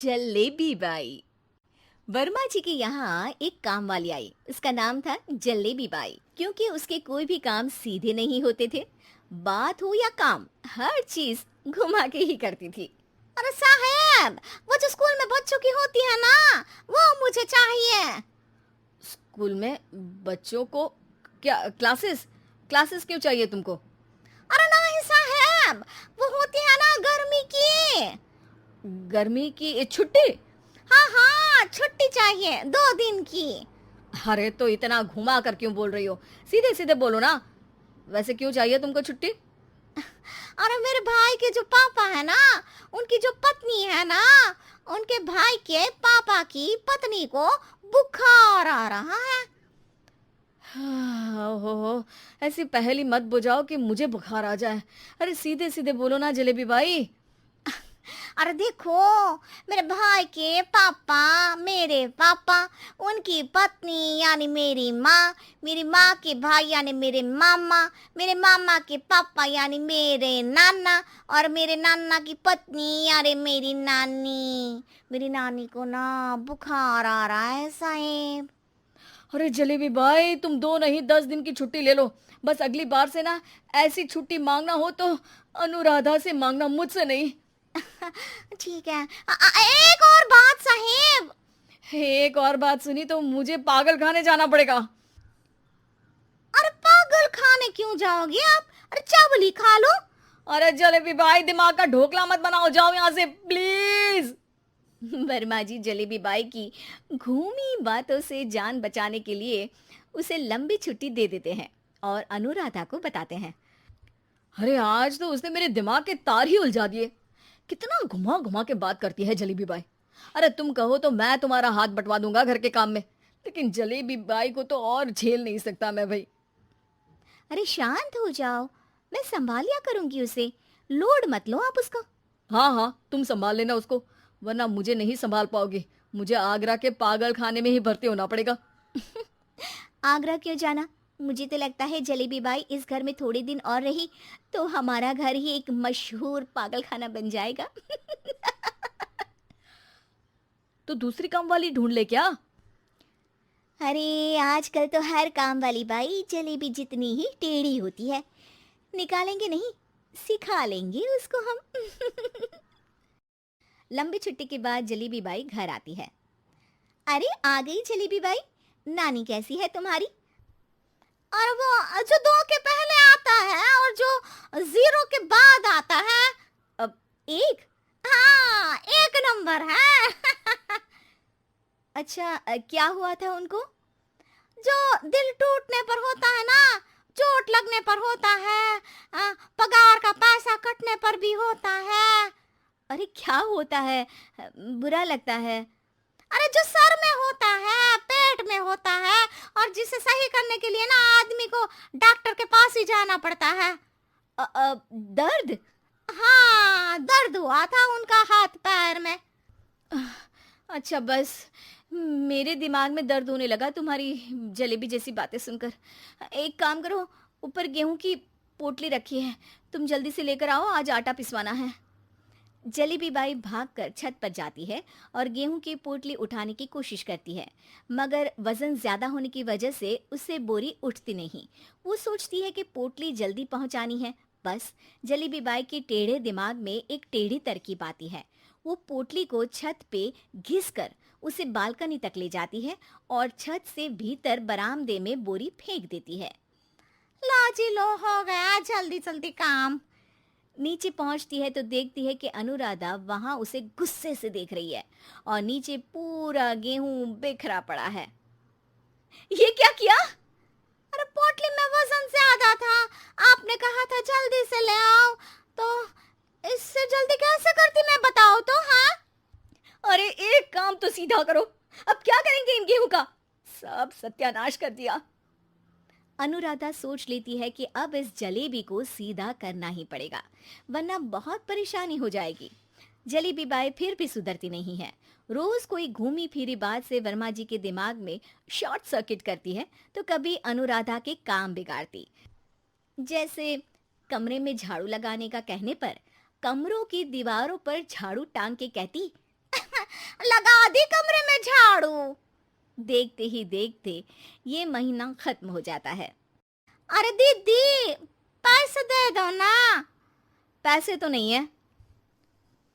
Jalebi by. Verma जी के यहाँ एक काम वाली आई। उसका नाम था जलेबी बाई, क्योंकि उसके कोई भी काम सीधे नहीं होते थे। बात हो या काम, हर चीज घुमा के ही करती थी। अरे साहब, वो जो स्कूल में बच्चों की होती है ना, वो मुझे चाहिए। स्कूल में बच्चों को क्या क्लासेस? क्लासेस क्यों चाहिए तुमको? अरे नहीं साहब, वो होती है ना गर्मी की। गर्मी की छुट्टी? हाँ हाँ, छुट्टी चाहिए 2 दिन की। अरे तो इतना घुमा कर क्यों बोल रही हो? सीधे सीधे बोलो ना। वैसे क्यों चाहिए तुमको छुट्टी? अरे मेरे भाई के जो पापा है ना, उनकी जो पत्नी है ना, उनके भाई के पापा की पत्नी को बुखार आ रहा है। ओहो, ऐसी पहेली मत बुझाओ कि मुझे बुखार आ जाए। अरे सीधे सीधे बोलो ना जलेबी भाई। अरे देखो, मेरे भाई के पापा, मेरे पापा, उनकी पत्नी यानी मेरी माँ के भाई यानी मेरे मामा के पापा यानी मेरे नाना, और मेरे नाना की पत्नी यानी मेरी नानी को ना बुखार आ रहा है साहेब। अरे जलेबी भाई, तुम 2 नहीं 10 दिन की छुट्टी ले लो। बस अगली बार से ना ऐसी छुट्टी मांगना हो तो अनुराधा से मांगना, मुझसे नहीं। ठीक है। एक और बात साहेब। एक और बात सुनी तो मुझे पागल खाने जाना पड़ेगा। अरे पागल खाने क्यों जाओगे आप? अरे चावल ही खा लो। अरे जलेबी भाई, दिमाग का ढोकला मत बनाओ, जाओ यहाँ से प्लीज। वर्मा जी जलेबी बाई की घूमी बातों से जान बचाने के लिए उसे लंबी छुट्टी दे देते हैं और अनुराधा को बताते हैं। अरे आज तो उसने मेरे दिमाग के तार ही उलझा दिए। कितना घुमा घुमा के बात करती है जलेबी बाई। अरे तुम कहो तो मैं तुम्हारा हाथ बंटवा दूंगा घर के काम में, लेकिन जलेबी बाई को तो और झेल नहीं सकता मैं भाई। अरे शांत हो जाओ, मैं संभाल लिया करूंगी उसे। लोड मत लो आप उसको। हाँ हाँ, तुम संभाल लेना उसको, वरना मुझे नहीं संभाल पाओगे। मुझे आगरा के पागल खाने में ही भर्ती होना पड़ेगा। आगरा क्यों जाना? मुझे तो लगता है जलेबी बाई इस घर में थोड़े दिन और रही तो हमारा घर ही एक मशहूर पागल खाना बन जाएगा। तो दूसरी काम वाली ढूंढ ले क्या? अरे आजकल तो हर काम वाली बाई जलेबी जितनी ही टेढ़ी होती है। निकालेंगे नहीं, सिखा लेंगे उसको हम। लंबी छुट्टी के बाद जलेबी बाई घर आती है। अरे आ गई जलेबी बाई, नानी कैसी है तुम्हारी? और वो जो 2 के पहले आता है और जो 0 के बाद आता है। अब एक। हाँ, 1 नंबर है। अच्छा, क्या हुआ था उनको? जो दिल टूटने पर होता है ना, चोट लगने पर होता है, पगार का पैसा कटने पर भी होता है। अरे क्या होता है? बुरा लगता है? अरे जो सर में होता है, पेट में होता है, और जिसे सही करने के लिए ना आदमी को डॉक्टर के पास ही जाना पड़ता है। दर्द? हाँ, दर्द हुआ था उनका हाथ पैर में। अच्छा बस, मेरे दिमाग में दर्द होने लगा तुम्हारी जलेबी जैसी बातें सुनकर। एक काम करो, ऊपर गेहूं की पोटली रखी है, तुम जल्दी से लेकर आओ, आज आटा पिसवाना है। जलेबी बाई भागकर छत पर जाती है और गेहूं की पोटली उठाने की कोशिश करती है, मगर वजन ज्यादा होने की वजह से उससे बोरी उठती नहीं। वो सोचती है कि पोटली जल्दी पहुंचानी है। बस जलेबी बाई के टेढ़े दिमाग में एक टेढ़ी तरकीब आती है। वो पोटली को छत पे घिसकर उसे बालकनी तक ले जाती है और छत से भीतर बरामदे में बोरी फेंक देती है। लाजी लो, हो गया जल्दी जल्दी काम। नीचे पहुंचती है तो देखती है कि अनुराधा वहां उसे गुस्से से देख रही है और नीचे पूरा गेहूं बिखरा पड़ा है। ये क्या किया? अरे पोटली में वजन ज्यादा था, आपने कहा था जल्दी से ले आओ, तो इससे जल्दी कैसे करती मैं बताओ तो। हाँ, अरे एक काम तो सीधा करो, अब क्या करेंगे इन गेहूं का? सब सत्यानाश कर दिया। अनुराधा सोच लेती है कि अब इस जलेबी को सीधा करना ही पड़ेगा, वरना बहुत परेशानी हो जाएगी। जलेबी बाई फिर भी सुधरती नहीं है। रोज कोई घूमी फिरी बात से वर्मा जी के दिमाग में शॉर्ट सर्किट करती है, तो कभी अनुराधा के काम बिगाड़ती। जैसे कमरे में झाड़ू लगाने का कहने पर कमरों की दीवारों पर झाड़ू टांग के कहती, लगा दी कमरे में झाड़ू। देखते ही देखते ये महीना खत्म हो जाता है। अरे दीदी, पैसे दे दो ना। पैसे तो नहीं है।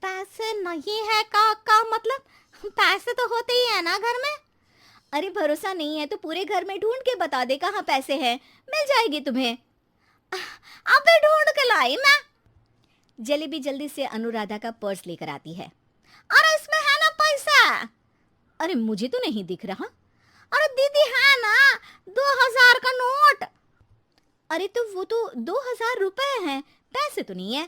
पैसे नहीं है का मतलब? पैसे तो होते ही है ना घर में। अरे भरोसा नहीं है तो पूरे घर में ढूंढ के बता दे कहाँ पैसे हैं, मिल जाएगी तुम्हें। अबे ढूंढ के लाई मैं। जलेबी जल्दी से अनुराधा का पर्स लेकर आती है। अरे इसमें है ना पैसा। अरे मुझे तो नहीं दिख रहा। अरे दीदी है ना, 2000 का नोट। अरे तो वो तो 2000 रुपए हैं, पैसे तो नहीं है।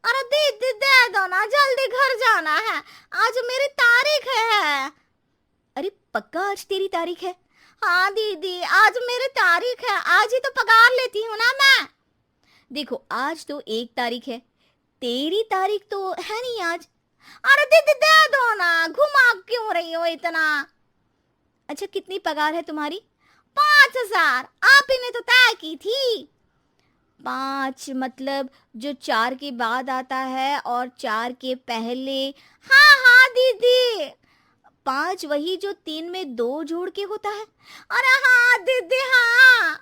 अरे दीदी दे दो ना, जल्दी घर जाना है, आज मेरी तारीख है। अरे पक्का आज तेरी तारीख है? हाँ दीदी, आज मेरी तारीख है, आज ही तो पगार लेती हूँ ना मैं। देखो आज तो 1 तारीख है, तेरी तारीख तो है नहीं आज। अरे दीदी दे दो ना, घुमा क्यों रही हो इतना? अच्छा कितनी पगार है तुम्हारी? 5000, आप ही ने तो तय की थी। 5 मतलब जो 4 के बाद आता है और 4 के पहले। हाँ हाँ दीदी। 5 वही जो 3 में 2 जोड़ के होता है। अरे हाँ दीदी हाँ।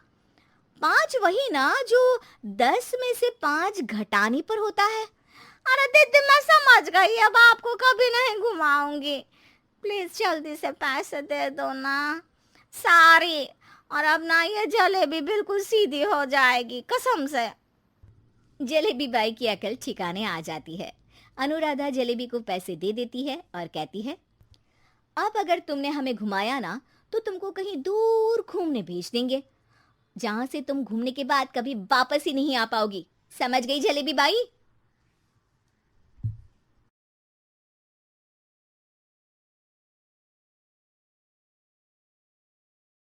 5 वही ना जो 10 में से 5 घटाने पर होता है। अरे दीदी मैं समझ गई, अब आपको कभी नहीं घुमाऊंगी। प्लीज जल्दी से पैसे दे दो ना, सारी। और अब ना ये जलेबी बिल्कुल सीधी हो जाएगी कसम से। जलेबी बाई की अकल ठिकाने आ जाती है। अनुराधा जलेबी को पैसे दे देती है और कहती है, अब अगर तुमने हमें घुमाया ना तो तुमको कहीं दूर घूमने भेज देंगे, जहां से तुम घूमने के बाद कभी वापस ही नहीं आ पाओगी। समझ गई जलेबी बाई?